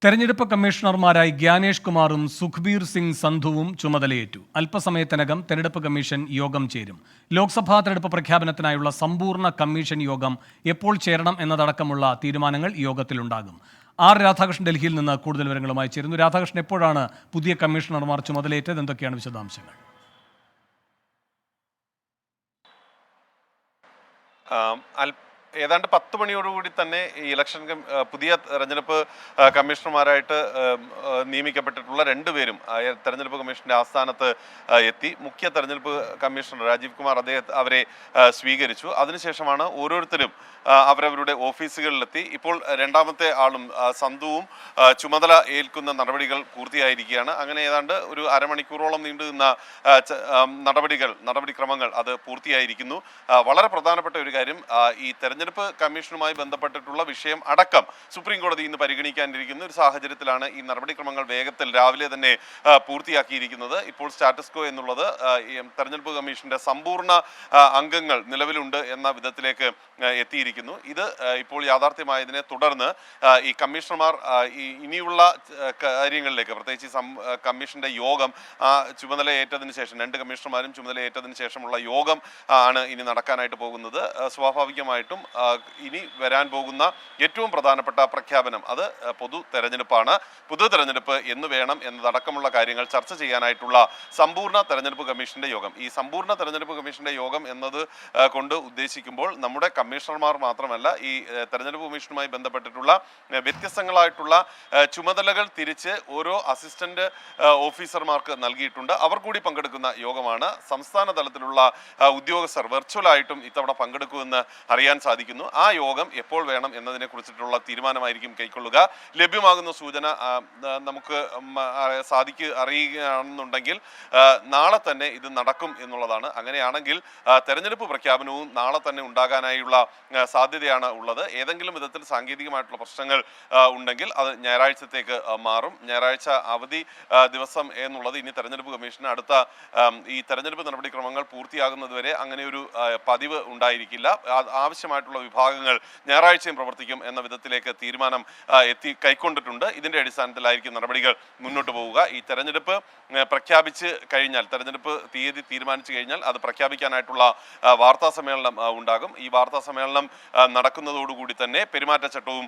തെരഞ്ഞെടുപ്പ് കമ്മീഷണർമാരായി ഗ്യാനേഷ് കുമാറും സുഖ്ബീർ സിംഗ് സന്ധുവും ചുമതലയേറ്റു. അല്പസമയത്തിനകം തെരഞ്ഞെടുപ്പ് കമ്മീഷൻ യോഗം ചേരും. ലോക്സഭാ തെരഞ്ഞെടുപ്പ് പ്രഖ്യാപനത്തിനായുള്ള സമ്പൂർണ്ണ കമ്മീഷൻ യോഗം എപ്പോൾ ചേരണം എന്നതടക്കമുള്ള തീരുമാനങ്ങൾ യോഗത്തിലുണ്ടാകും. ആർ രാധാകൃഷ്ണൻ ഡൽഹിയിൽ നിന്ന് കൂടുതൽ വിവരങ്ങളുമായി ചേരുന്നു. രാധാകൃഷ്ണൻ, എപ്പോഴാണ് പുതിയ കമ്മീഷണർമാർ ചുമതലയേറ്റത്? എന്തൊക്കെയാണ് വിശദാംശങ്ങൾ? ഏതാണ്ട് 10 മണിയോടുകൂടി തന്നെ ഈ പുതിയ തെരഞ്ഞെടുപ്പ് കമ്മീഷണർമാരായിട്ട് നിയമിക്കപ്പെട്ടിട്ടുള്ള രണ്ടുപേരും തെരഞ്ഞെടുപ്പ് കമ്മീഷന്റെ ആസ്ഥാനത്ത് എത്തി. മുഖ്യ തെരഞ്ഞെടുപ്പ് കമ്മീഷണർ രാജീവ് കുമാർ അവരെ സ്വീകരിച്ചു. അതിനുശേഷമാണ് ഓരോരുത്തരും അവരവരുടെ ഓഫീസുകളിലെത്തി. ഇപ്പോൾ രണ്ടാമത്തെ ആളും സന്ധുവും ചുമതല ഏൽക്കുന്ന നടപടികൾ പൂർത്തിയായിരിക്കുകയാണ്. അങ്ങനെ ഏതാണ്ട് ഒരു അരമണിക്കൂറോളം നീണ്ടുനിന്ന നടപടിക്രമങ്ങൾ അത് പൂർത്തിയായിരിക്കുന്നു. വളരെ പ്രധാനപ്പെട്ട ഒരു കാര്യം, ഈ തെരഞ്ഞെടുപ്പ് കമ്മീഷനുമായി ബന്ധപ്പെട്ടിട്ടുള്ള വിഷയം അടക്കം സുപ്രീം കോടതി ഇന്ന് പരിഗണിക്കാനിരിക്കുന്ന ഒരു സാഹചര്യത്തിലാണ് ഈ നടപടിക്രമങ്ങൾ വേഗത്തിൽ രാവിലെ തന്നെ പൂർത്തിയാക്കിയിരിക്കുന്നത്. ഇപ്പോൾ സ്റ്റാറ്റസ് കോ എന്നുള്ളത് തെരഞ്ഞെടുപ്പ് കമ്മീഷന്റെ സമ്പൂർണ്ണ അംഗങ്ങൾ നിലവിലുണ്ട് എന്ന വിധത്തിലേക്ക് എത്തിയിരിക്കുന്നു. ഇത് ഇപ്പോൾ യാഥാർത്ഥ്യമായതിനെ തുടർന്ന് ഈ കമ്മീഷണർമാർ ഇനിയുള്ള കാര്യങ്ങളിലേക്ക്, പ്രത്യേകിച്ച് കമ്മീഷന്റെ യോഗം ചുമതലയേറ്റതിന് ശേഷം, 2 കമ്മീഷണർമാരും ചുമതലയേറ്റതിന് ശേഷമുള്ള യോഗം ആണ് ഇനി നടക്കാനായിട്ട് പോകുന്നത്. സ്വാഭാവികമായിട്ടും ഇനി വരാൻ പോകുന്ന ഏറ്റവും പ്രധാനപ്പെട്ട പ്രഖ്യാപനം അത് പൊതു തെരഞ്ഞെടുപ്പ് എന്ന് വേണം എന്നതടക്കമുള്ള കാര്യങ്ങൾ ചർച്ച ചെയ്യാനായിട്ടുള്ള സമ്പൂർണ്ണ തെരഞ്ഞെടുപ്പ് കമ്മീഷന്റെ യോഗം. ഈ സമ്പൂർണ്ണ തെരഞ്ഞെടുപ്പ് കമ്മീഷന്റെ യോഗം എന്നത് കൊണ്ട് ഉദ്ദേശിക്കുമ്പോൾ നമ്മുടെ കമ്മീഷണർമാർ മാത്രമല്ല, ഈ തെരഞ്ഞെടുപ്പ് കമ്മീഷനുമായി ബന്ധപ്പെട്ടിട്ടുള്ള വ്യത്യസ്തങ്ങളായിട്ടുള്ള ചുമതലകൾ തിരിച്ച് ഓരോ അസിസ്റ്റന്റ് ഓഫീസർമാർക്ക് നൽകിയിട്ടുണ്ട്. അവർ കൂടി പങ്കെടുക്കുന്ന യോഗമാണ്. സംസ്ഥാന തലത്തിലുള്ള ഉദ്യോഗസ്ഥർ വെർച്വലായിട്ടും ഇത്തവണ പങ്കെടുക്കുമെന്ന് അറിയാൻ സാധിക്കുന്നു. ആ യോഗം എപ്പോൾ വേണം എന്നതിനെ കുറിച്ചിട്ടുള്ള തീരുമാനമായിരിക്കും കൈക്കൊള്ളുക. ലഭ്യമാകുന്ന സൂചന നമുക്ക് അറിയുകയാണെന്നുണ്ടെങ്കിൽ നാളെ തന്നെ ഇത് നടക്കും എന്നുള്ളതാണ്. അങ്ങനെയാണെങ്കിൽ തെരഞ്ഞെടുപ്പ് പ്രഖ്യാപനവും നാളെ തന്നെ ഉണ്ടാകാനായുള്ള സാധ്യതയാണ് ഉള്ളത്. ഏതെങ്കിലും വിധത്തിൽ സാങ്കേതികമായിട്ടുള്ള പ്രശ്നങ്ങൾ ഉണ്ടെങ്കിൽ അത് ഞായറാഴ്ചത്തേക്ക് മാറും. ഞായറാഴ്ച അവധി ദിവസം എന്നുള്ളത് ഇനി തെരഞ്ഞെടുപ്പ് കമ്മീഷന് അടുത്ത ഈ തെരഞ്ഞെടുപ്പ് നടപടിക്രമങ്ങൾ പൂർത്തിയാകുന്നതുവരെ അങ്ങനെ ഒരു പതിവ് ഉണ്ടായിരിക്കില്ല. ആവശ്യമായിട്ടുള്ള വിഭാഗങ്ങൾ ഞായറാഴ്ചയും പ്രവർത്തിക്കും എന്ന വിധത്തിലേക്ക് തീരുമാനം കൈക്കൊണ്ടിട്ടുണ്ട്. ഇതിന്റെ അടിസ്ഥാനത്തിലായിരിക്കും നടപടികൾ മുന്നോട്ട് പോവുക. ഈ തെരഞ്ഞെടുപ്പ് പ്രഖ്യാപിച്ച് കഴിഞ്ഞാൽ, തെരഞ്ഞെടുപ്പ് തീയതി തീരുമാനിച്ചു കഴിഞ്ഞാൽ അത് പ്രഖ്യാപിക്കാനായിട്ടുള്ള വാർത്താ സമ്മേളനം ഉണ്ടാകും. ഈ വാർത്താ സമ്മേളനം നടക്കുന്നതോടുകൂടി തന്നെ പെരുമാറ്റച്ചട്ടവും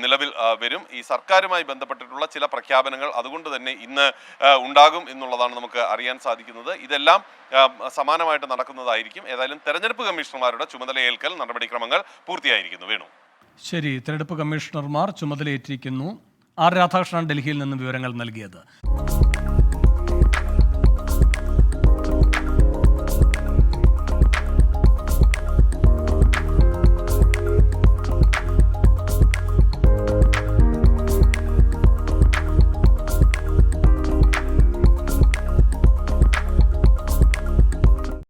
നിലവിൽ വരും. ഈ സർക്കാരുമായി ബന്ധപ്പെട്ടിട്ടുള്ള ചില പ്രഖ്യാപനങ്ങൾ അതുകൊണ്ട് തന്നെ ഇന്ന് ഉണ്ടാകും എന്നുള്ളതാണ് നമുക്ക് അറിയാൻ സാധിക്കുന്നത്. ഇതെല്ലാം സമാനമായിട്ട് നടക്കുന്നതായിരിക്കും. ഏതായാലും തെരഞ്ഞെടുപ്പ് കമ്മീഷണർമാരുടെ ചുമതലയേൽക്കൽ നടപടിക്രമങ്ങൾ പൂർത്തിയായിരിക്കുന്നു. വേണു, ശരി. തെരഞ്ഞെടുപ്പ് കമ്മീഷണർമാർ ചുമതലയേറ്റിരിക്കുന്നു. ആർ രാധാകൃഷ്ണൻ ഡൽഹിയിൽ നിന്നും വിവരങ്ങൾ നൽകിയത്.